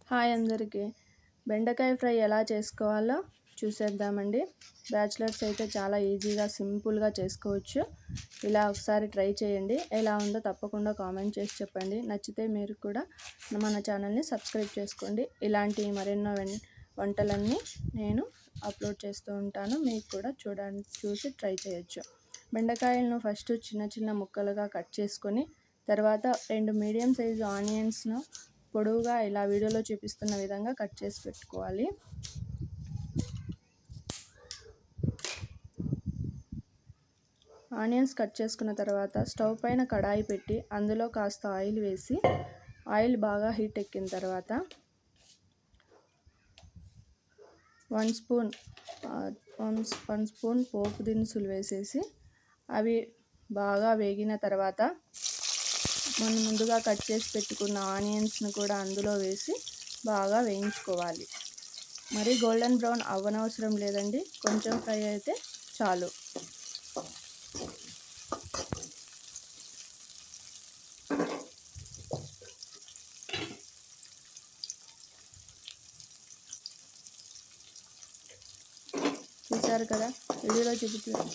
Hi అందరికీ. బెండకాయ fry ఎలా చేసుకోవాలో చూసేద్దామండి. బ్యాచిలర్స్ అయితే చాలా ఈజీగా సింపుల్గా చేసుకోవచ్చు. ఇలా ఒకసారి ట్రై చేయండి. ఎలా ఉందో తప్పకుండా కామెంట్ చేసి చెప్పండి. నచ్చితే మీరు కూడా మన ఛానల్ని సబ్స్క్రైబ్ చేసుకోండి. ఇలాంటి మరెన్నో వంటలన్నీ నేను అప్లోడ్ చేస్తూ ఉంటాను. మీకు కూడా చూసి ట్రై చేయొచ్చు. బెండకాయలను ఫస్ట్ చిన్న చిన్న ముక్కలుగా కట్ చేసుకొని తర్వాత 2 మీడియం సైజు ఆనియన్స్ను పొడవుగా ఇలా వీడియోలో చూపిస్తున్న విధంగా కట్ చేసి పెట్టుకోవాలి. ఆనియన్స్ కట్ చేసుకున్న తర్వాత స్టవ్ పైన కడాయి పెట్టి అందులో కాస్త ఆయిల్ వేసి ఆయిల్ బాగా హీట్ ఎక్కిన తర్వాత 1 స్పూన్ పోపు దినుసులు వేసేసి అవి బాగా వేగిన తర్వాత మనం ముందుగా కట్ చేసి పెట్టుకున్న ఆనియన్స్ను కూడా అందులో వేసి బాగా వేయించుకోవాలి. మరి గోల్డెన్ బ్రౌన్ అవ్వనవసరం లేదండి, కొంచెం ఫ్రై అయితే చాలు. చూసారు కదా, వీడియోలో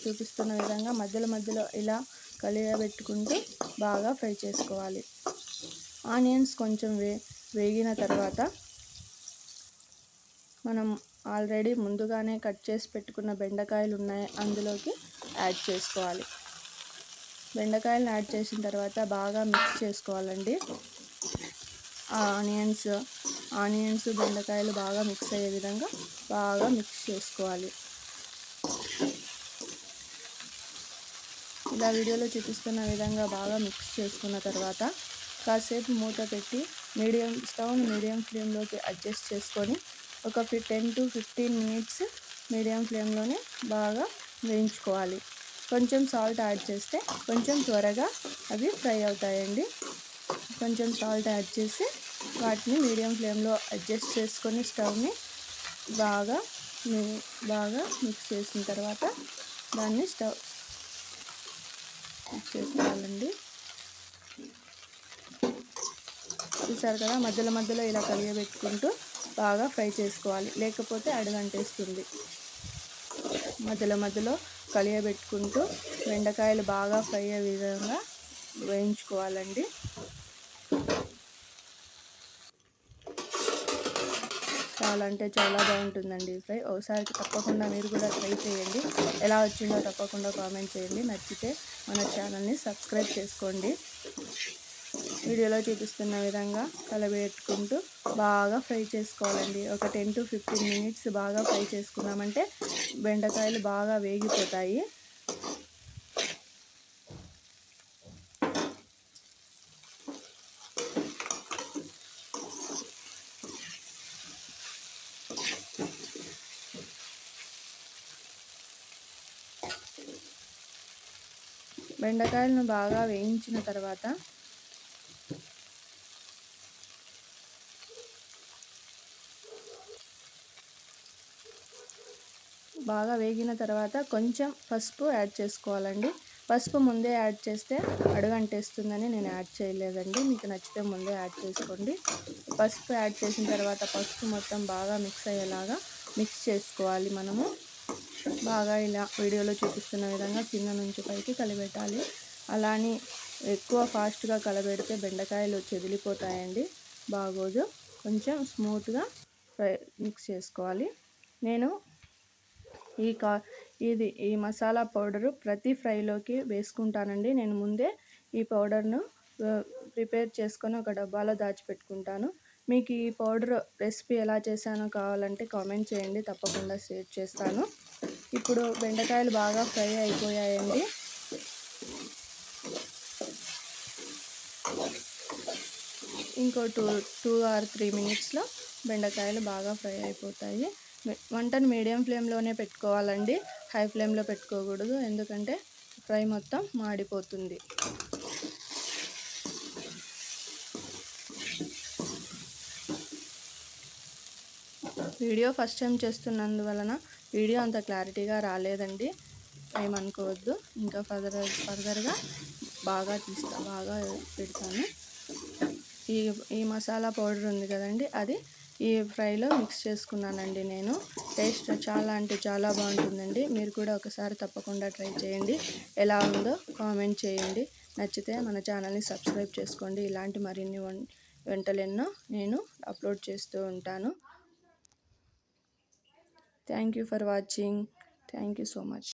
చూపిస్తున్న విధంగా మధ్యలో ఇలా కలియబెట్టుకుంటూ బాగా ఫ్రై చేసుకోవాలి. ఆనియన్స్ కొంచెం వేగిన తర్వాత మనం ఆల్రెడీ ముందుగానే కట్ చేసి పెట్టుకున్న బెండకాయలు ఉన్నాయి, అందులోకి యాడ్ చేసుకోవాలి. బెండకాయలను యాడ్ చేసిన తర్వాత బాగా మిక్స్ చేసుకోవాలండి. ఆనియన్స్ బెండకాయలు బాగా మిక్స్ అయ్యే విధంగా బాగా మిక్స్ చేసుకోవాలి. ఇలా వీడియోలో చూపిస్తున్న విధంగా బాగా మిక్స్ చేసుకున్న తర్వాత కాసేపు మూత పెట్టి స్టవ్ని మీడియం ఫ్లేమ్లోకి అడ్జస్ట్ చేసుకొని ఒక 10 to 15 మినిట్స్ మీడియం ఫ్లేమ్లోనే బాగా వేయించుకోవాలి. కొంచెం సాల్ట్ యాడ్ చేస్తే కొంచెం త్వరగా అవి ఫ్రై అవుతాయండి. కొంచెం సాల్ట్ యాడ్ చేసి వాటిని మీడియం ఫ్లేమ్లో అడ్జస్ట్ చేసుకొని స్టవ్ని బాగా మిక్స్ చేసిన తర్వాత దాన్ని చేసుకోవాలండి. చూసారు కదా, మధ్యలో ఇలా కలియబెట్టుకుంటూ బాగా ఫ్రై చేసుకోవాలి, లేకపోతే అడుగంటేస్తుంది. మధ్యలో కలియబెట్టుకుంటూ బెండకాయలు బాగా ఫ్రై అయ్యే విధంగా వేయించుకోవాలండి. చాలా బాగుంటుందండి ఫ్రై. ఒకసారి తప్పకుండా మీరు కూడా ట్రై చేయండి. ఎలా వచ్చిందో తప్పకుండా కామెంట్ చేయండి. నచ్చితే మన ఛానల్ని సబ్స్క్రైబ్ చేసుకోండి. వీడియోలో చూపిస్తున్న విధంగా కలబెట్టుకుంటూ బాగా ఫ్రై చేసుకోవాలండి. ఒక 10 to 15 మినిట్స్ బాగా ఫ్రై చేసుకున్నామంటే బెండకాయలు బాగా వేగిపోతాయి. బెండకాయలను బాగా వేయించిన తర్వాత బాగా వేగిన తర్వాత కొంచెం పసుపు యాడ్ చేసుకోవాలండి. పసుపు ముందే యాడ్ చేస్తే అడుగంటేస్తుందని నేను యాడ్ చేయలేదండి. మీకు నచ్చితే ముందే యాడ్ చేసుకోండి. పసుపు యాడ్ చేసిన తర్వాత పసుపు మొత్తం బాగా మిక్స్ అయ్యేలాగా మిక్స్ చేసుకోవాలి. మనము బాగా ఇలా వీడియోలో చూపిస్తున్న విధంగా కింద నుంచి పైకి కలిపెట్టాలి. అలానే ఎక్కువ ఫాస్ట్గా కలబెడితే బెండకాయలు చెదిలిపోతాయండి, బాగోదు. కొంచెం స్మూత్గా మిక్స్ చేసుకోవాలి. నేను ఈ మసాలా పౌడరు ప్రతి ఫ్రైలోకి వేసుకుంటానండి. నేను ముందే ఈ పౌడర్ను ప్రిపేర్ చేసుకొని ఒక డబ్బాలో దాచిపెట్టుకుంటాను. మీకు ఈ పౌడర్ రెసిపీ ఎలా చేశానో కావాలంటే కామెంట్ చేయండి, తప్పకుండా షేర్ చేస్తాను. ఇప్పుడు బెండకాయలు బాగా ఫ్రై అయిపోయాయండి. ఇంకో 2 or 3 మినిట్స్లో బెండకాయలు బాగా ఫ్రై అయిపోతాయి. వంటను మీడియం ఫ్లేమ్లోనే పెట్టుకోవాలండి, హై ఫ్లేమ్లో పెట్టుకోకూడదు, ఎందుకంటే ఫ్రై మొత్తం మాడిపోతుంది. వీడియో ఫస్ట్ టైం చేస్తున్నందువలన వీడియో అంత క్లారిటీగా రాలేదండి, ఏమనుకోవద్దు. ఇంకా ఫర్దర్గా బాగా పెడతాను. ఈ మసాలా పౌడర్ ఉంది కదండి, అది ఈ ఫ్రైలో మిక్స్ చేసుకున్నానండి నేను. టేస్ట్ చాలా అంటే చాలా బాగుంటుందండి. మీరు కూడా ఒకసారి తప్పకుండా ట్రై చేయండి. ఎలా ఉందో కామెంట్ చేయండి. నచ్చితే మన ఛానల్ని సబ్స్క్రైబ్ చేసుకోండి. ఇలాంటి మరిన్ని వంటలెన్నో నేను అప్లోడ్ చేస్తూ ఉంటాను. Thank you for watching. Thank you so much.